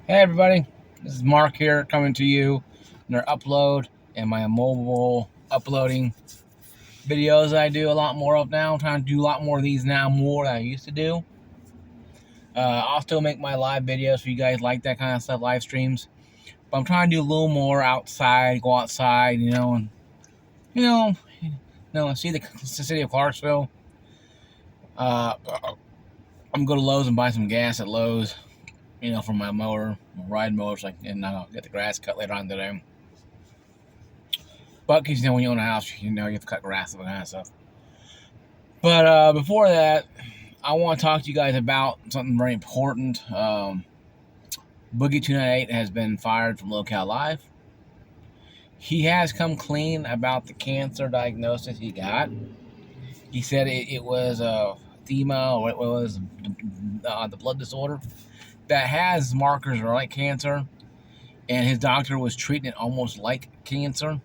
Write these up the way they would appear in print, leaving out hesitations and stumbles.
Hey everybody, this is Mark here coming to you in our upload and my mobile uploading videos I do a lot more of now. I'm trying to do a lot more of these now, more than I used to do. I'll still make my live videos if you guys like that kind of stuff, live streams. But I'm trying to do a little more outside, go outside, and see the city of Clarksville. I'm going to Lowe's and buy some gas at Lowe's, for my mower, my ride mower, and I'll get the grass cut later on today. But because when you own a house, you have to cut grass and that kind of stuff. But before that, I want to talk to you guys about something very important. Boogie2988 has been fired from lolcow Live. He has come clean about the cancer diagnosis he got. He said it was edema, or it was the blood disorder that has markers like cancer, and his doctor was treating it almost like cancer.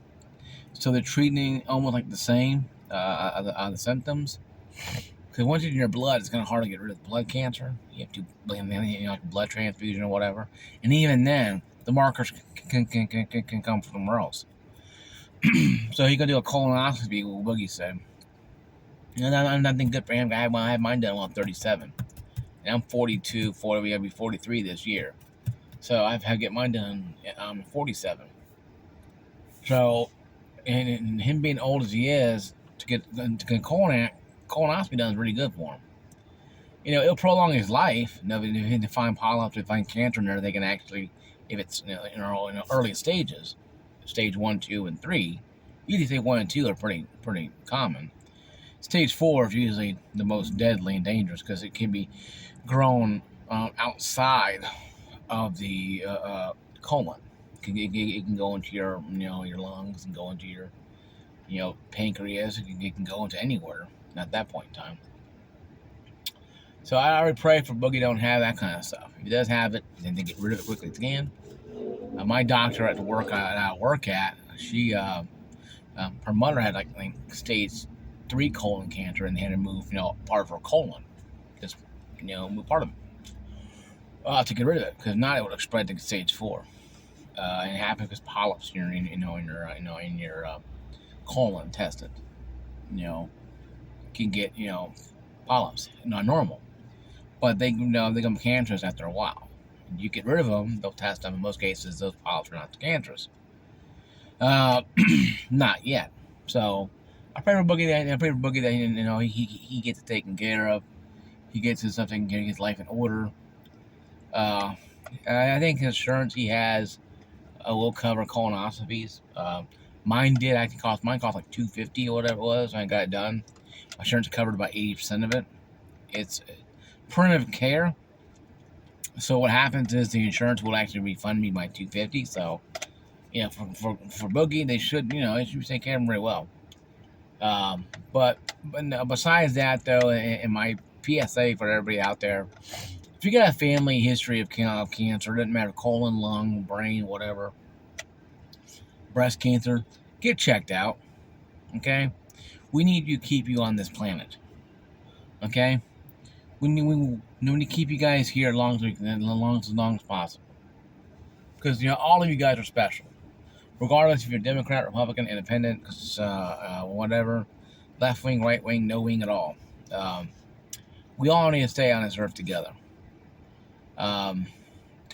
So they're treating almost like the same, the symptoms. Because once it's in your blood, it's kind of hard to get rid of blood cancer. You have to, like a blood transfusion or whatever. And even then, the markers can come from somewhere else. So he could do a colonoscopy, what Boogie said. And nothing good for him. I had mine done when I'm 37. And I'm 42, 40, I'll be 43 this year. So I've had to get mine done, I'm 47. So, and him being old as he is, to get colonoscopy done is really good for him. It'll prolong his life. If they find polyps, they find cancer in there, they can actually, if it's in early stages, stage 1, 2, and 3. Usually stage 1 and 2 are pretty common. Stage 4 is usually the most deadly and dangerous because it can be grown outside of the colon. It can go into your your lungs and go into your pancreas. It can go into anywhere at that point in time. So I already pray for Boogie don't have that kind of stuff. If he does have it, then they get rid of it quickly as they can. My doctor at the work I work at, she her mother had like stage 3 colon cancer, and they had to move part of her colon, just move part of it to get rid of it, because not it would have spread to stage 4. And it happened because polyps in your colon intestine, can get polyps, not normal, but they become cancerous after a while. You get rid of them, they'll test them. In most cases, those polyps are not cancerous. Not yet. So I pray for Boogie that he gets it taken care of. He gets his stuff taken care of, his life in order. I think the insurance he has will cover colonoscopies. Mine cost like $250 or whatever it was when I got it done. My insurance covered about 80% of it. It's preventive care. So what happens is the insurance will actually refund me my $250. So for Boogie, they should take care of him very well. But besides that though, and my PSA for everybody out there, if you got a family history of cancer, it doesn't matter, colon, lung, brain, whatever, breast cancer, get checked out, okay? We need to keep you on this planet, okay? We need to keep you guys here as long as possible. Because, all of you guys are special. Regardless if you're Democrat, Republican, Independent, whatever, left wing, right wing, no wing at all. We all need to stay on this earth together. To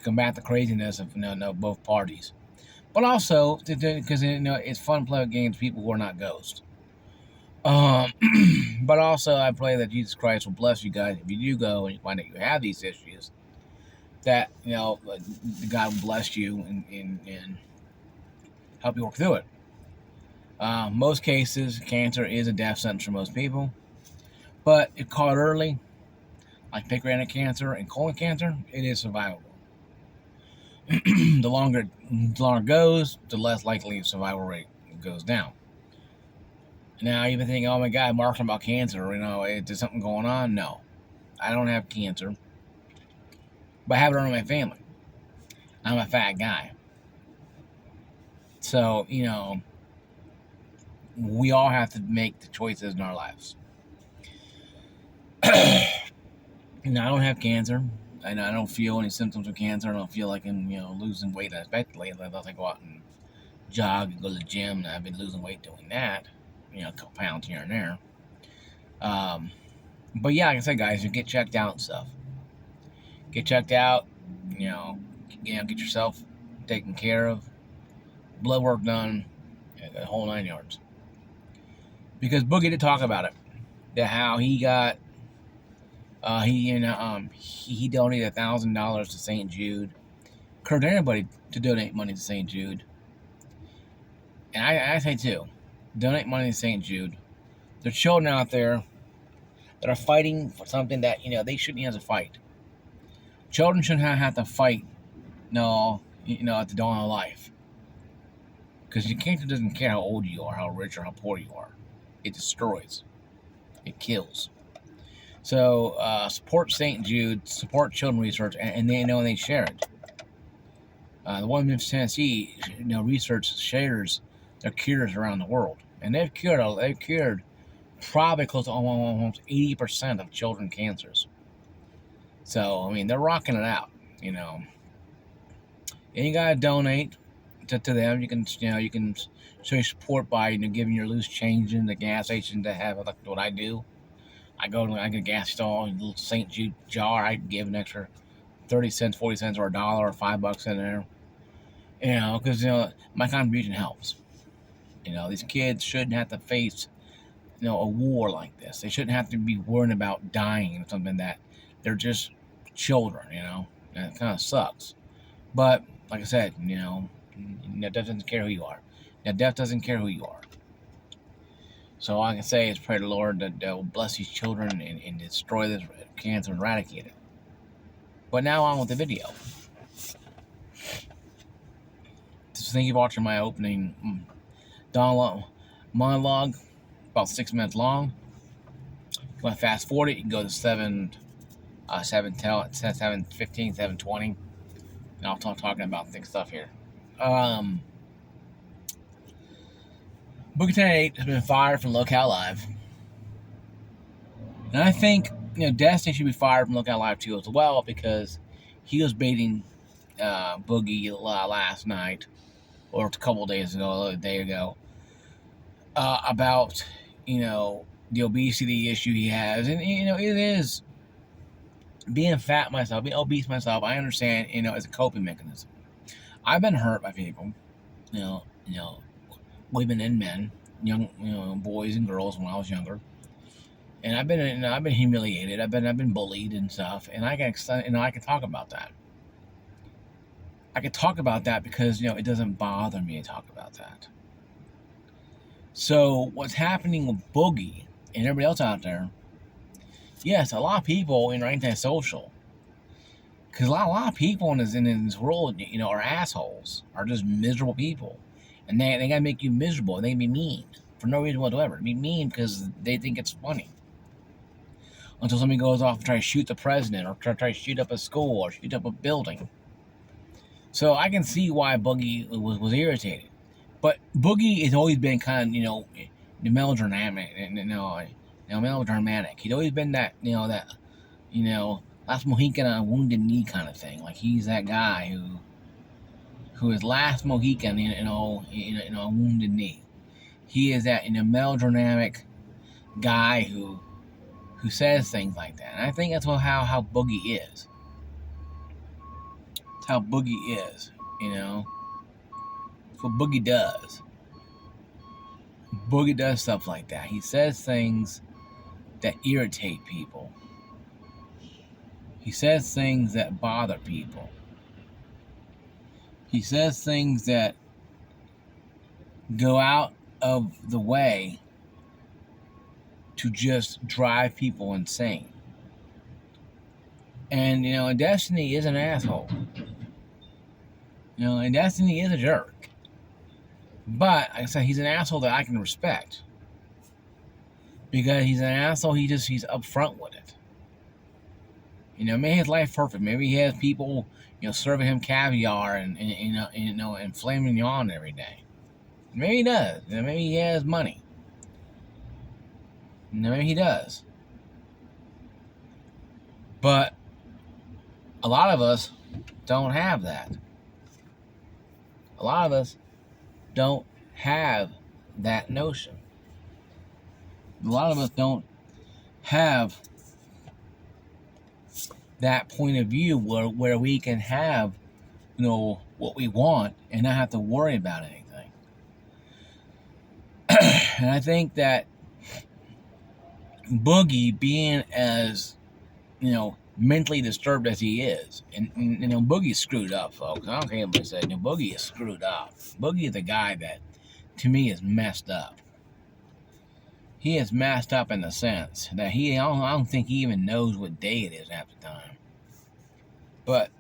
combat the craziness of both parties, but also because it's fun playing games with people who are not ghosts. But also I pray that Jesus Christ will bless you guys if you do go and you find out you have these issues. That God will bless you and help you work through it. Most cases, cancer is a death sentence for most people, but if caught early, like pancreatic cancer and colon cancer, it is survivable. The longer it goes, the less likely survival rate goes down. Now, you even think, oh my God, Mark's about cancer, is there something going on? No, I don't have cancer, but I have it in my family. I'm a fat guy. So, we all have to make the choices in our lives. Now, I don't have cancer. I don't feel any symptoms of cancer. I don't feel like I'm, losing weight unexpectedly. Unless I go out and jog and go to the gym, and I've been losing weight doing that. A couple pounds here and there. But yeah, like I said, guys, you get checked out and stuff. Get checked out. Get yourself taken care of. Blood work done. The whole 9 yards. Because Boogie did talk about it. That how he got. He donated $1,000 to St. Jude. Encourage anybody to donate money to St. Jude. And I say too, donate money to St. Jude. There's children out there that are fighting for something that they shouldn't have to fight. Children shouldn't have to fight. No, at the dawn of life. Because your cancer doesn't care how old you are, how rich or how poor you are. It destroys. It kills. So support St. Jude, support children research, and they share it. The one in Memphis, Tennessee, research shares their cures around the world, and they've cured probably close to almost 80% of children cancers. So I mean, they're rocking it out. And you gotta donate to them. You can show your support by giving your loose change in the gas station to have like what I do. I get a gas stall, a little St. Jude jar. I give an extra 30 cents, 40 cents, or $1 or $5 in there. Because my contribution helps. These kids shouldn't have to face a war like this. They shouldn't have to be worrying about dying or something that they're just children. And it kind of sucks. But like I said, death doesn't care who you are. Death doesn't care who you are. So all I can say is pray to the Lord that will bless these children and destroy this cancer and eradicate it. But now on with the video. So thank you for watching my opening monologue, about 6 minutes long. If you want to fast forward it, you can go to 7:15, 7:20, and I'll start talking about thick stuff here. Boogie2988 has been fired from Lolcow Live. And I think, Destiny should be fired from Lolcow Live too as well, because he was baiting Boogie last night, or a couple days ago, a day ago, about, the obesity issue he has. And, it is being fat myself, being obese myself, I understand, as a coping mechanism. I've been hurt by people, women and men, young, boys and girls when I was younger, and I've been humiliated. I've been bullied and stuff, and I can talk about that. I can talk about that because it doesn't bother me to talk about that. So what's happening with Boogie and everybody else out there? Yes, a lot of people are antisocial. Because a lot of people in this world, are assholes, are just miserable people. And they gotta make you miserable. And they can be mean for no reason whatsoever. Be mean because they think it's funny. Until somebody goes off and tries to shoot the president, or try to shoot up a school, or shoot up a building. So I can see why Boogie was irritated. But Boogie has always been kind of, melodramatic. Melodramatic. He's always been that, last Mohican on a wounded knee kind of thing. Like he's that guy who is last Mohican, a wounded knee. He is that melodramatic guy who says things like that. And I think that's how Boogie is. That's how Boogie is, That's what Boogie does. Boogie does stuff like that. He says things that irritate people. He says things that bother people. He says things that go out of the way to just drive people insane. And, Destiny is an asshole. And Destiny is a jerk. But, like I said, he's an asshole that I can respect. Because he's an asshole, he's upfront with it. Maybe his life perfect. Maybe he has people, serving him caviar and filet mignon every day. Maybe he does. Maybe he has money. Maybe he does. But A lot of us don't have that. A lot of us don't have that notion. A lot of us don't have that point of view where we can have, what we want and not have to worry about anything. And I think that Boogie, being as, mentally disturbed as he is, and Boogie's screwed up, folks. I don't care what anybody said. Boogie is screwed up. Boogie is the guy that, to me, is messed up. He is messed up in the sense that I don't think he even knows what day it is half the time. But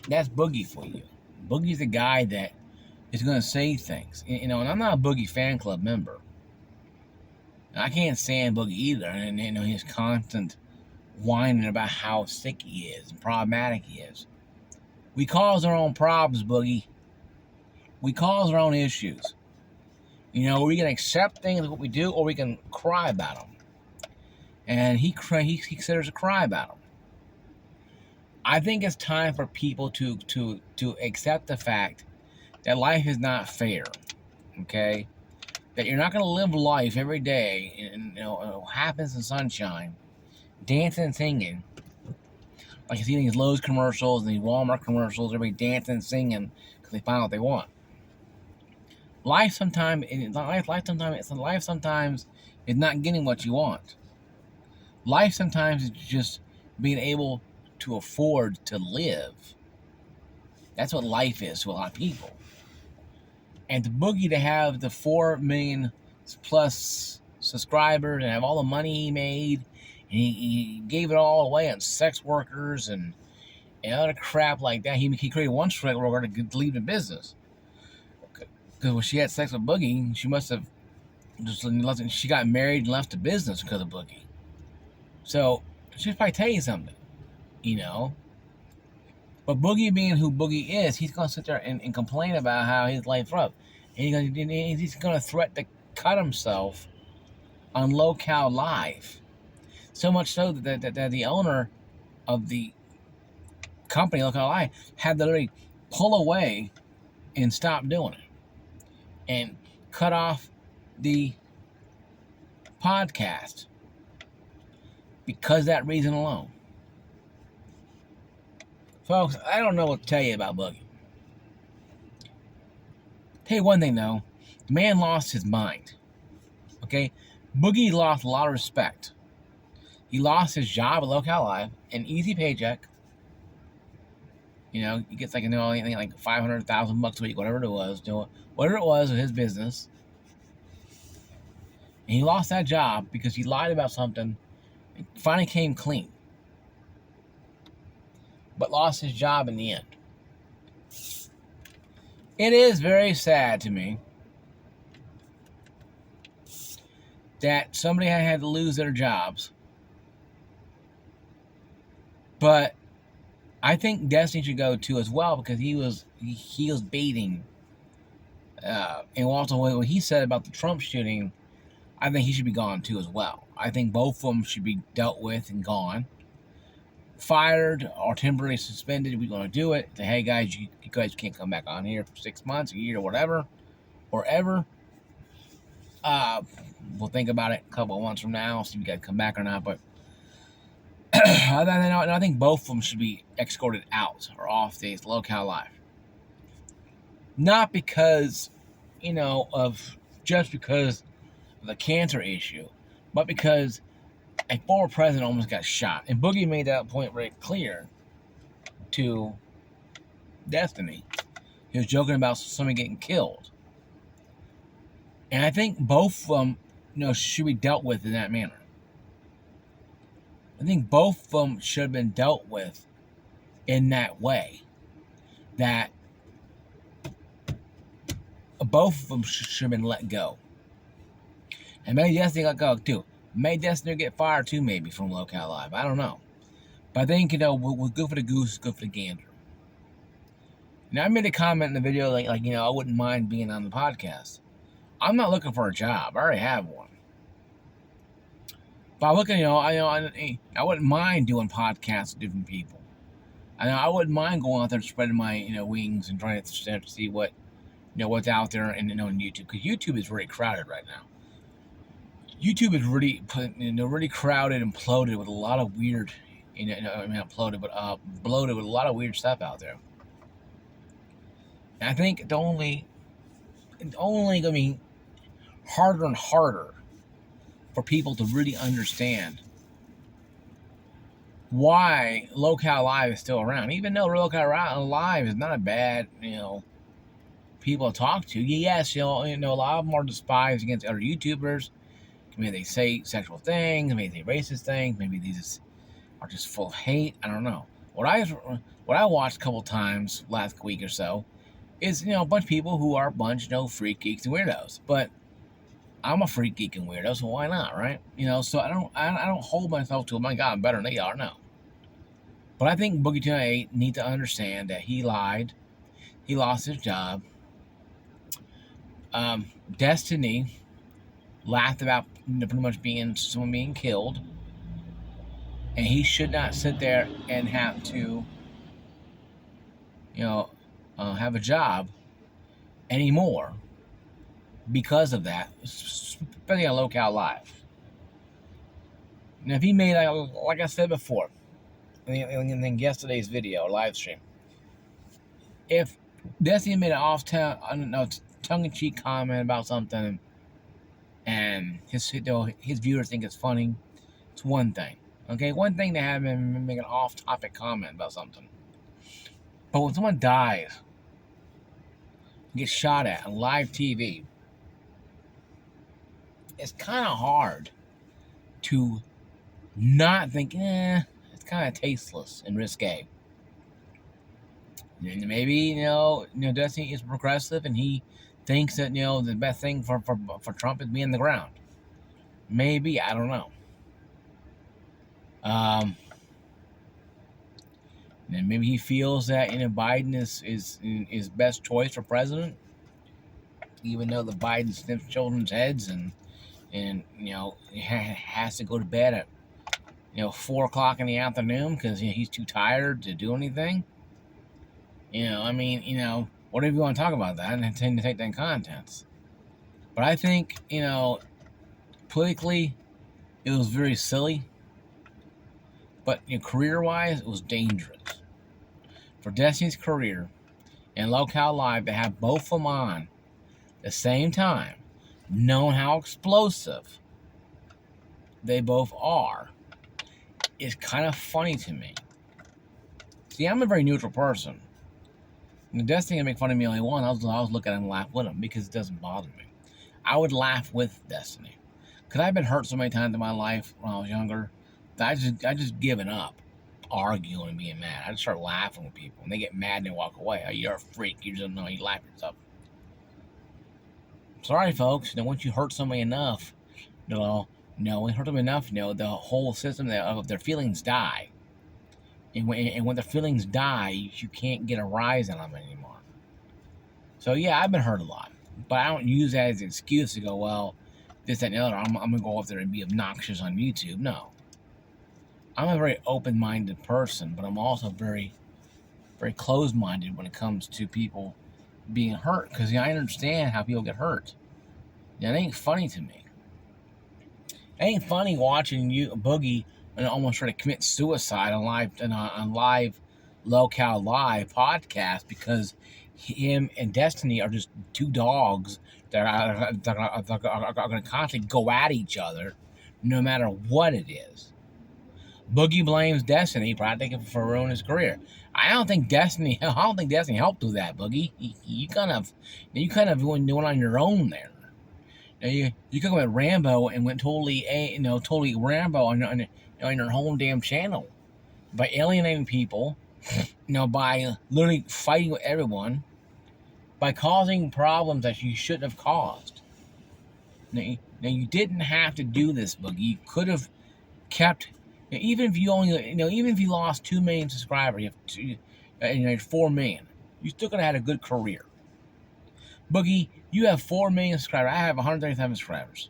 that's Boogie for you. Boogie's the guy that is going to say things. And I'm not a Boogie fan club member. I can't stand Boogie either. And, his constant whining about how sick he is and problematic he is. We cause our own problems, Boogie. We cause our own issues. We can accept things what we do, or we can cry about them. And he considers to cry about them. I think it's time for people to accept the fact that life is not fair. Okay, that you're not going to live life every day, and it happens in sunshine, dancing and singing. Like you see these Lowe's commercials and these Walmart commercials, everybody dancing and singing because they find what they want. Life sometimes is not getting what you want. Life sometimes is just being able to afford to live. That's what life is to a lot of people. And to Boogie to have the 4 million plus subscribers and have all the money he made, and he gave it all away on sex workers and other crap like that. He created one sex worker to leave the business. Because when she had sex with Boogie, she must have she got married and left the business because of Boogie. So, she'll probably tell you something, But Boogie, being who Boogie is, he's going to sit there and complain about how his life's rough. And he's going to threaten to cut himself on lolcow Live. So much so that the owner of the company, lolcow Live, had to literally pull away and stop doing it. And cut off the podcast because of that reason alone. Folks, I don't know what to tell you about Boogie. Tell you one thing though, the man lost his mind. Okay? Boogie lost a lot of respect. He lost his job at lolcow Live, an easy paycheck. He gets anything like $500,000 a week, whatever it was, whatever it was of his business. And he lost that job because he lied about something and finally came clean. But lost his job in the end. It is very sad to me that somebody had to lose their jobs. But I think Destiny should go too as well, because he was baiting. And also what he said about the Trump shooting, I think he should be gone too as well. I think both of them should be dealt with and gone. Fired or temporarily suspended. We're going to do it. Say, hey guys, you guys can't come back on here for 6 months, a year, or whatever, or ever. We'll think about it a couple of months from now, see if you guys come back or not. But I think both of them should be escorted out or off the lolcow Live. Not because, just because of the cancer issue, but because a former president almost got shot. And Boogie made that point very clear to Destiny. He was joking about somebody getting killed. And I think both of them, should be dealt with in that manner. I think both of them should have been dealt with in that way. That both of them should have been let go. And maybe Destiny let go too. Maybe Destiny get fired too, maybe, from lolcow Live. I don't know. But I think, we're good for the goose, good for the gander. Now, I made a comment in the video like I wouldn't mind being on the podcast. I'm not looking for a job. I already have one. But I'm looking, I wouldn't mind doing podcasts with different people. I know I wouldn't mind going out there and spreading my wings and trying to see what what's out there and on YouTube, because YouTube is really crowded right now. YouTube is really really crowded and bloated with a lot of weird, I mean not bloated, but bloated with a lot of weird stuff out there. And I think it's only going to be harder and harder for people to really understand why Lolcow Live is still around. Even though Lolcow Live is not a bad, people to talk to. Yes, a lot of them are despised against other YouTubers. Maybe they say sexual things, maybe they racist things, maybe these are just full of hate. I don't know. What I watched a couple times last week or so is a bunch of people who are a bunch freak geeks and weirdos. But I'm a freak geek and weirdo, so why not, right? So I don't hold myself to, oh my God, I'm better than they are. No. But I think boogie2988 needs to understand that he lied. He lost his job. Destiny laughed about pretty much someone being killed, and he should not sit there and have to, have a job anymore because of that, especially on Lolcow Live. Now, if he made, like I said before, in yesterday's video live stream, if Destiny made an tongue-in-cheek comment about something, and his viewers think it's funny, it's one thing. Okay, one thing to have him make an off-topic comment about something. But when someone dies, gets shot at on live TV, it's kind of hard to not think, it's kind of tasteless and risque. And maybe, Destiny is progressive and he thinks that, the best thing for Trump is being on the ground. Maybe, I don't know. And maybe he feels that, Biden is best choice for president, even though the Biden sniffs children's heads and has to go to bed at 4 o'clock in the afternoon because he's too tired to do anything. Whatever you want to talk about that, and I tend to take that in contents. But I think, politically, it was very silly. But career-wise, it was dangerous. For Destiny's career and Lolcow Live to have both of them on the same time, knowing how explosive they both are, is kind of funny to me. See, I'm a very neutral person. And Destiny can make fun of me only one. I'll look at him and laugh with him because it doesn't bother me. I would laugh with Destiny. Because I've been hurt so many times in my life when I was younger that I just given up arguing and being mad. I just start laughing with people. And they get mad and they walk away. Oh, you're a freak. You just know you laugh yourself. Sorry, folks. Once you hurt somebody enough, when you hurt them enough, the whole system of their feelings die. And when their feelings die, you can't get a rise on them anymore. So, yeah, I've been hurt a lot. But I don't use that as an excuse to go, well, this, that, and the other. I'm going to go up there and be obnoxious on YouTube. No. I'm a very open-minded person, but I'm also very, very closed-minded when it comes to people being hurt. Because I understand how people get hurt. It ain't funny to me. It ain't funny watching Boogie and almost try to commit suicide on live Lolcow Live podcast because him and Destiny are just two dogs that are going to constantly go at each other no matter what it is. Boogie blames Destiny probably for ruining his career. I don't think Destiny helped with that, Boogie. You kind of went on your own there. You come with Rambo and went totally Rambo on your whole damn channel by alienating people, by literally fighting with everyone, by causing problems that you shouldn't have caused. Now you didn't have to do this, Boogie. You could have kept, even if you lost 2 million subscribers, you have 4 million, you still could have had a good career. Boogie, you have 4 million subscribers. I have 137 subscribers.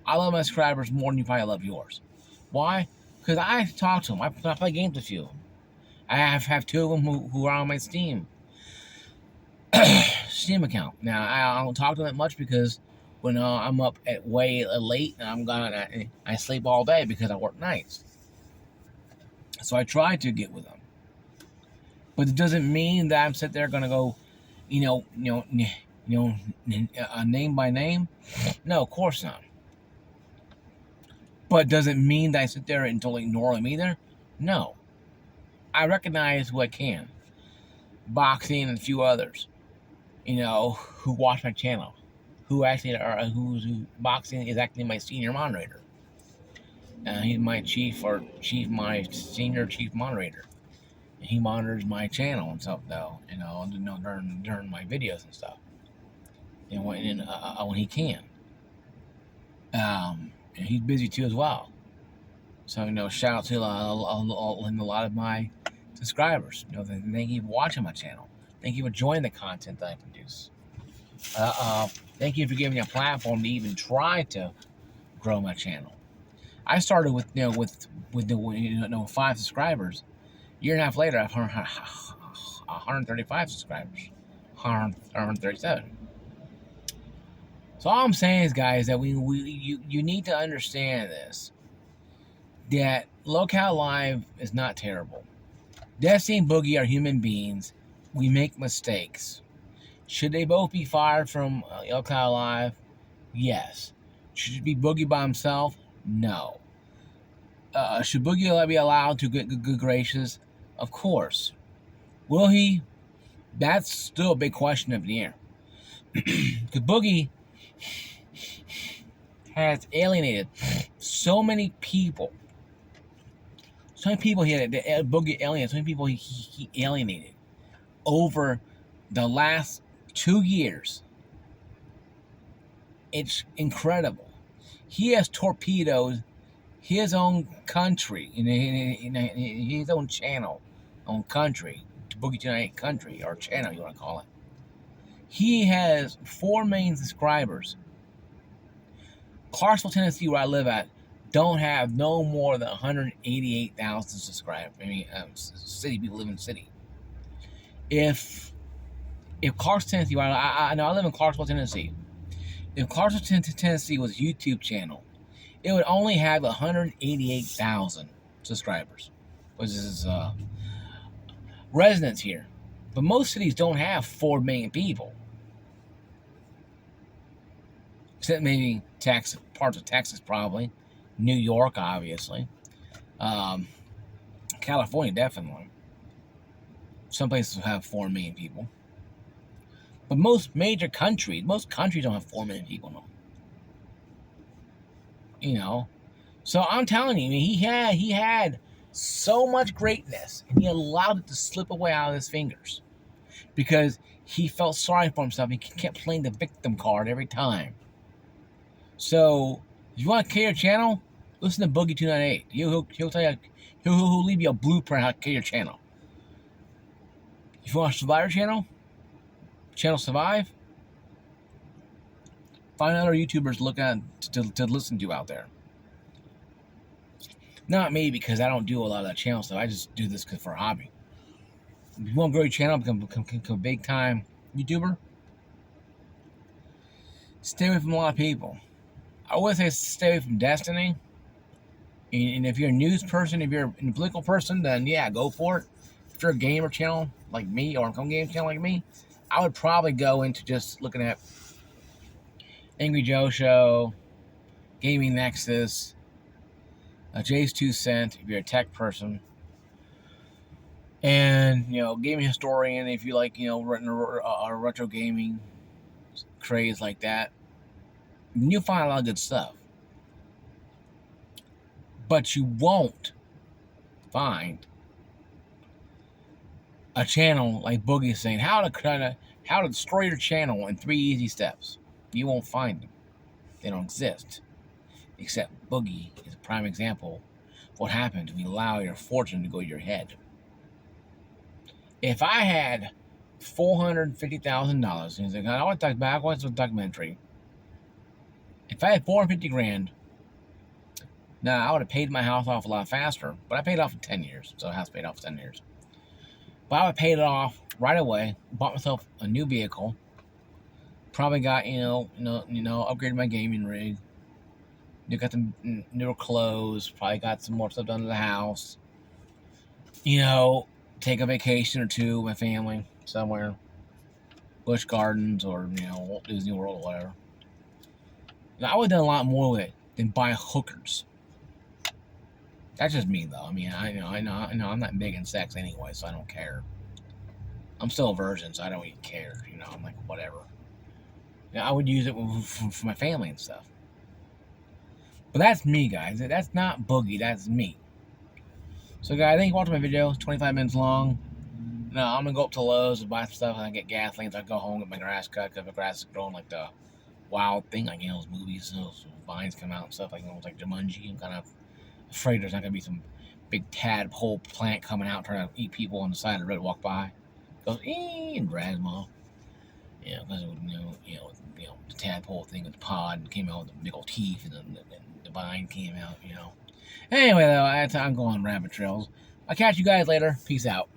I love my subscribers more than you probably love yours. Why? Because I talk to them. I play games with you. I have two of them who are on my Steam account. Now I don't talk to them that much because when I'm up at way late and I'm gone, I sleep all day because I work nights. So I try to get with them, but it doesn't mean that I'm sitting there gonna go, name by name. No, of course not. But does it mean that I sit there and totally ignore them either? No. I recognize who I can. Boxing and a few others, who watch my channel, who boxing is actually my senior moderator. He's my my senior chief moderator. He monitors my channel and stuff, though, during my videos and stuff, when he can. And he's busy too as well. So, shout out to a lot of my subscribers. Thank you for watching my channel. Thank you for enjoying the content that I produce. Thank you for giving me a platform to even try to grow my channel. I started with 5 subscribers. A year and a half later, I have 135 subscribers, 137. So all I'm saying is, guys, that you need to understand this. That lolcow Live is not terrible. Destiny and Boogie are human beings. We make mistakes. Should they both be fired from lolcow Live? Yes. Should it be Boogie by himself? No. Should Boogie be allowed to get good graces? Of course. Will he? That's still a big question up in the air. Because Boogie has alienated so many people. So many people Boogie alienated. So many people he alienated over the last 2 years. It's incredible. He has torpedoed his own country, in his own channel, own country, boogie2988 country, or channel, you want to call it. He has 4 million subscribers. Clarksville, Tennessee, where I live at, don't have no more than 188,000 subscribers. City people live in the city. If Clarksville, Tennessee, I know I live in Clarksville, Tennessee. If Clarksville, Tennessee was a YouTube channel, it would only have 188,000 subscribers, which is residents here. But most cities don't have 4 million people, except maybe parts of Texas, probably. New York, obviously. California, definitely. Some places have 4 million people. But most countries don't have 4 million people, no. So I'm telling you, he had so much greatness, and he allowed it to slip away out of his fingers because he felt sorry for himself. He kept playing the victim card every time. So if you want to kill your channel, listen to Boogie298. He'll tell you, he'll leave you a blueprint how to kill your channel. If you want to survive your channel survive, find other YouTubers to listen to out there. Not me, because I don't do a lot of that channel stuff. I just do this for a hobby. If you want to grow your channel, become a big time YouTuber, stay away from a lot of people. I would say stay away from Destiny. And if you're a news person, if you're a political person, then yeah, go for it. If you're a gamer channel like me, or a game channel like me, I would probably go into just looking at Angry Joe Show, Gaming Nexus, Jay's 2 Cent, if you're a tech person, and gaming historian, if you like retro gaming craze like that, you'll find a lot of good stuff. But you won't find a channel like Boogie saying how to destroy your channel in 3 easy steps. You won't find them. They don't exist. Except Boogie is a prime example of what happens when you allow your fortune to go to your head. If I had $450,000, he's like, I want to talk about, I want a documentary. If I had $450,000, now I would have paid my house off a lot faster, but I paid it off in 10 years, so the house paid off in 10 years. But I paid it off right away. Bought myself a new vehicle. Probably got upgraded my gaming rig. You got some newer clothes. Probably got some more stuff done to the house. Take a vacation or two with my family somewhere. Busch Gardens or Walt Disney World or whatever. Now, I would have done a lot more with it than buy hookers. That's just me, though. I mean, I know, I'm not big in sex anyway, so I don't care. I'm still a virgin, so I don't even care. I'm like, whatever. I would use it for my family and stuff. But that's me, guys. That's not Boogie. That's me. So, guys, thank you for watching my video. It's 25 minutes long. Now, I'm going to go up to Lowe's and buy some stuff, and I get gasoline, so I go home and get my grass cut, because my grass is growing like the wild thing, like, those movies, those vines come out and stuff, like, like Jumanji. I'm kind of afraid there's not going to be some big tadpole plant coming out trying to eat people on the side of the road, walk by. Goes, and drags them off. Because, the tadpole thing with the pod came out with the big old teeth, and then the vine came out, Anyway, though, I'm going on rabbit trails. I'll catch you guys later. Peace out.